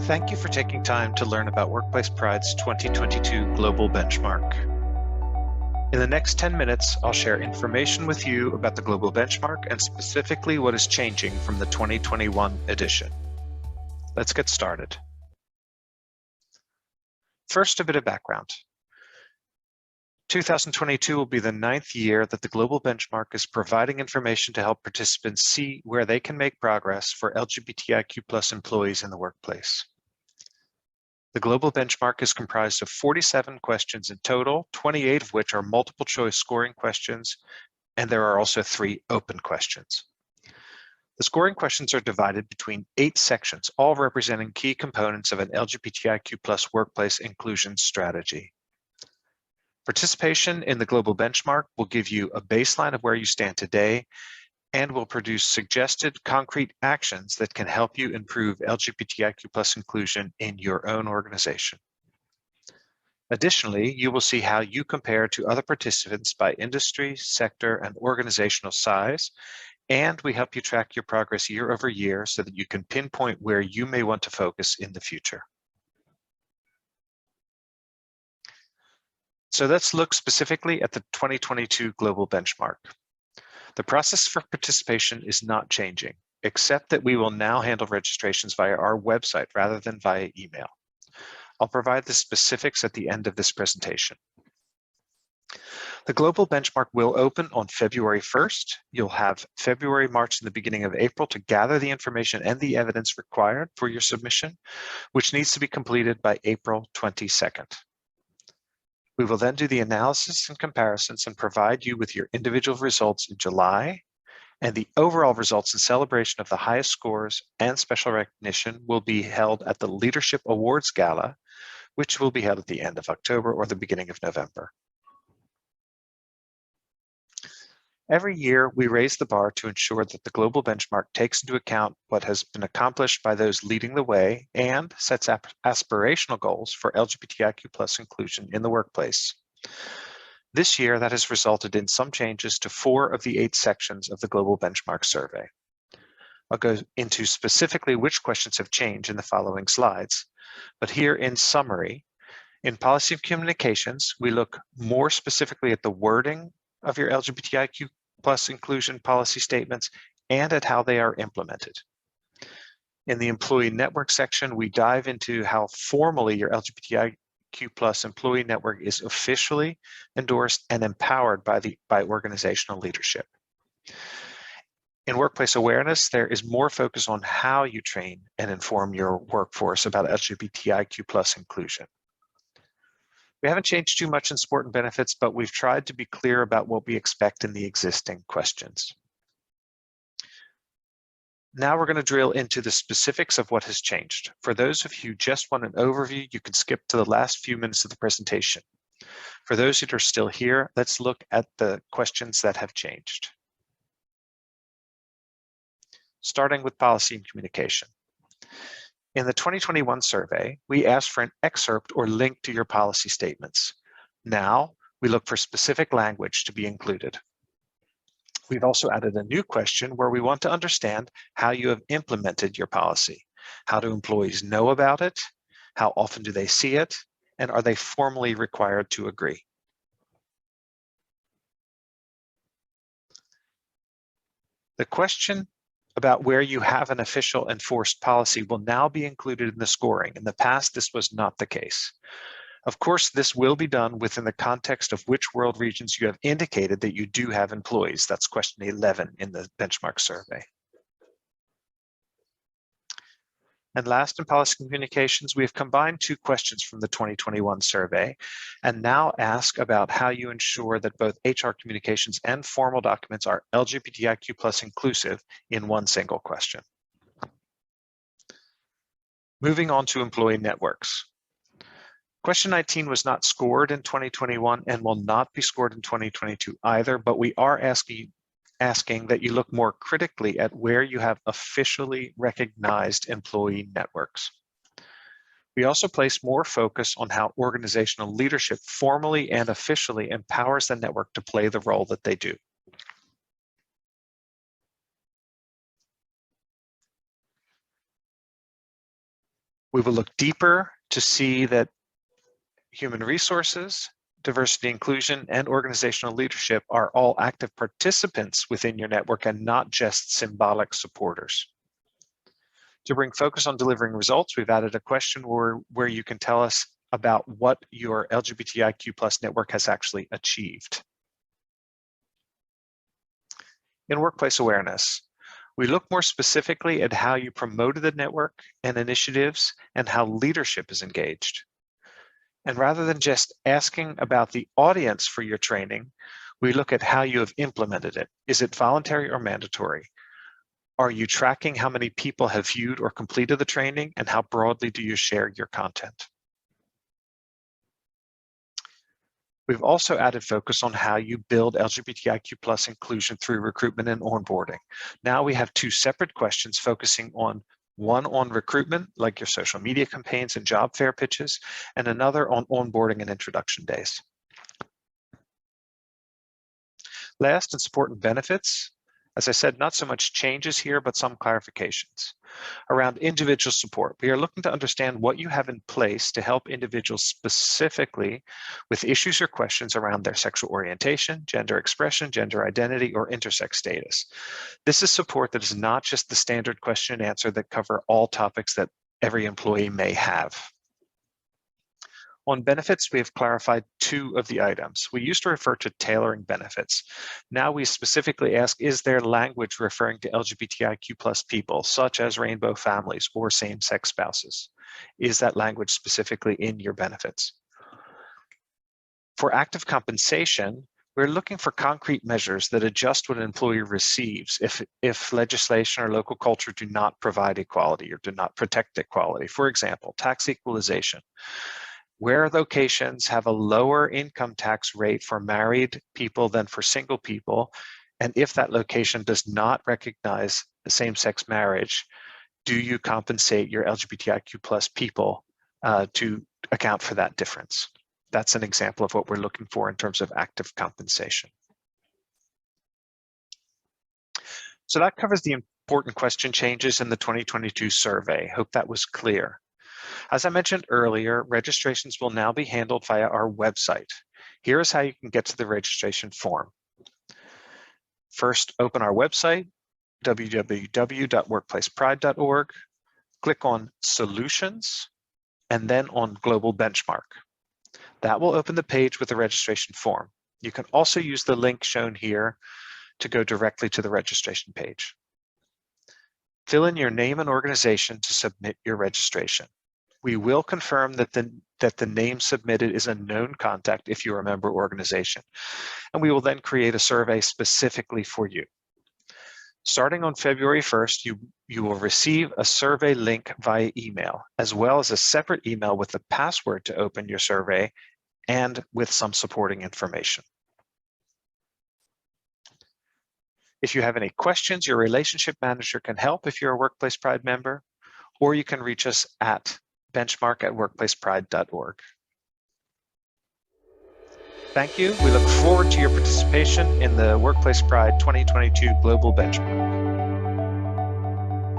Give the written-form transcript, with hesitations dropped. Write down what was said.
Thank you for taking time to learn about Workplace Pride's 2022 Global Benchmark. In the next 10 minutes, I'll share information with you about the Global Benchmark and specifically what is changing from the 2021 edition. Let's get started. First, a bit of background. 2022 will be the 9th year that the Global Benchmark is providing information to help participants see where they can make progress for LGBTIQ+ employees in the workplace. The Global Benchmark is comprised of 47 questions in total, 28 of which are multiple choice scoring questions, and there are also 3 open questions. The scoring questions are divided between 8 sections, all representing key components of an LGBTIQ+ workplace inclusion strategy. Participation in the Global Benchmark will give you a baseline of where you stand today and will produce suggested concrete actions that can help you improve LGBTIQ+ inclusion in your own organization. Additionally, you will see how you compare to other participants by industry, sector, and organizational size, and we help you track your progress year over year so that you can pinpoint where you may want to focus in the future. So let's look specifically at the 2022 Global Benchmark. The process for participation is not changing, except that we will now handle registrations via our website rather than via email. I'll provide the specifics at the end of this presentation. The Global Benchmark will open on February 1st. You'll have February, March, and the beginning of April to gather the information and the evidence required for your submission, which needs to be completed by April 22nd. We will then do the analysis and comparisons and provide you with your individual results in July, and the overall results and celebration of the highest scores and special recognition will be held at the Leadership Awards Gala, which will be held at the end of October or the beginning of November. Every year, we raise the bar to ensure that the Global Benchmark takes into account what has been accomplished by those leading the way and sets aspirational goals for LGBTIQ+ inclusion in the workplace. This year, that has resulted in some changes to 4 of the 8 sections of the Global Benchmark survey. I'll go into specifically which questions have changed in the following slides, but here in summary, in policy of communications, we look more specifically at the wording of your LGBTIQ+ inclusion policy statements and at how they are implemented. In the employee network section, we dive into how formally your LGBTIQ+ employee network is officially endorsed and empowered by organizational leadership. In workplace awareness, there is more focus on how you train and inform your workforce about LGBTIQ+ inclusion. We haven't changed too much in support and benefits, but we've tried to be clear about what we expect in the existing questions. Now we're going to drill into the specifics of what has changed. For those of you who just want an overview, you can skip to the last few minutes of the presentation. For those that are still here, let's look at the questions that have changed. Starting with policy and communication. In the 2021 survey, we asked for an excerpt or link to your policy statements. Now, we look for specific language to be included. We've also added a new question where we want to understand how you have implemented your policy. How do employees know about it? How often do they see it? And are they formally required to agree? The question about where you have an official enforced policy will now be included in the scoring. In the past, this was not the case. Of course, this will be done within the context of which world regions you have indicated that you do have employees. That's question 11 in the benchmark survey. And last, in policy communications, we have combined 2 questions from the 2021 survey and now ask about how you ensure that both HR communications and formal documents are LGBTIQ+ inclusive in one single question. Moving on to employee networks. Question 19 was not scored in 2021 and will not be scored in 2022 either, but we are asking that you look more critically at where you have officially recognized employee networks. We also place more focus on how organizational leadership formally and officially empowers the network to play the role that they do. We will look deeper to see that human resources, diversity, inclusion, and organizational leadership are all active participants within your network and not just symbolic supporters. To bring focus on delivering results, we've added a question where you can tell us about what your LGBTIQ+ network has actually achieved. In workplace awareness, we look more specifically at how you promoted the network and initiatives and how leadership is engaged. And rather than just asking about the audience for your training, we look at how you have implemented it. Is it voluntary or mandatory? Are you tracking how many people have viewed or completed the training, and how broadly do you share your content? We've also added focus on how you build LGBTIQ+ inclusion through recruitment and onboarding. Now we have two separate questions focusing on one on recruitment, like your social media campaigns and job fair pitches, and another on onboarding and introduction days. Last, in support and benefits, as I said, not so much changes here, but some clarifications. Around individual support, we are looking to understand what you have in place to help individuals specifically with issues or questions around their sexual orientation, gender expression, gender identity, or intersex status. This is support that is not just the standard question and answer that cover all topics that every employee may have. On benefits, we have clarified two of the items. We used to refer to tailoring benefits. Now we specifically ask, is there language referring to LGBTIQ+ people, such as rainbow families or same-sex spouses? Is that language specifically in your benefits? For active compensation, we're looking for concrete measures that adjust what an employee receives if legislation or local culture do not provide equality or do not protect equality. For example, tax equalization. Where locations have a lower income tax rate for married people than for single people, and if that location does not recognize the same-sex marriage, do you compensate your LGBTIQ+ people to account for that difference? That's an example of what we're looking for in terms of active compensation. So that covers the important question changes in the 2022 survey. Hope that was clear. As I mentioned earlier, registrations will now be handled via our website. Here is how you can get to the registration form. First, open our website, www.workplacepride.org, click on Solutions, and then on Global Benchmark. That will open the page with the registration form. You can also use the link shown here to go directly to the registration page. Fill in your name and organization to submit your registration. We will confirm that the name submitted is a known contact if you're a member organization, and we will then create a survey specifically for you. Starting on February 1st, you will receive a survey link via email, as well as a separate email with the password to open your survey and with some supporting information. If you have any questions, your relationship manager can help if you're a Workplace Pride member, or you can reach us at benchmark@workplacepride.org. Thank you. We look forward to your participation in the Workplace Pride 2022 Global Benchmark.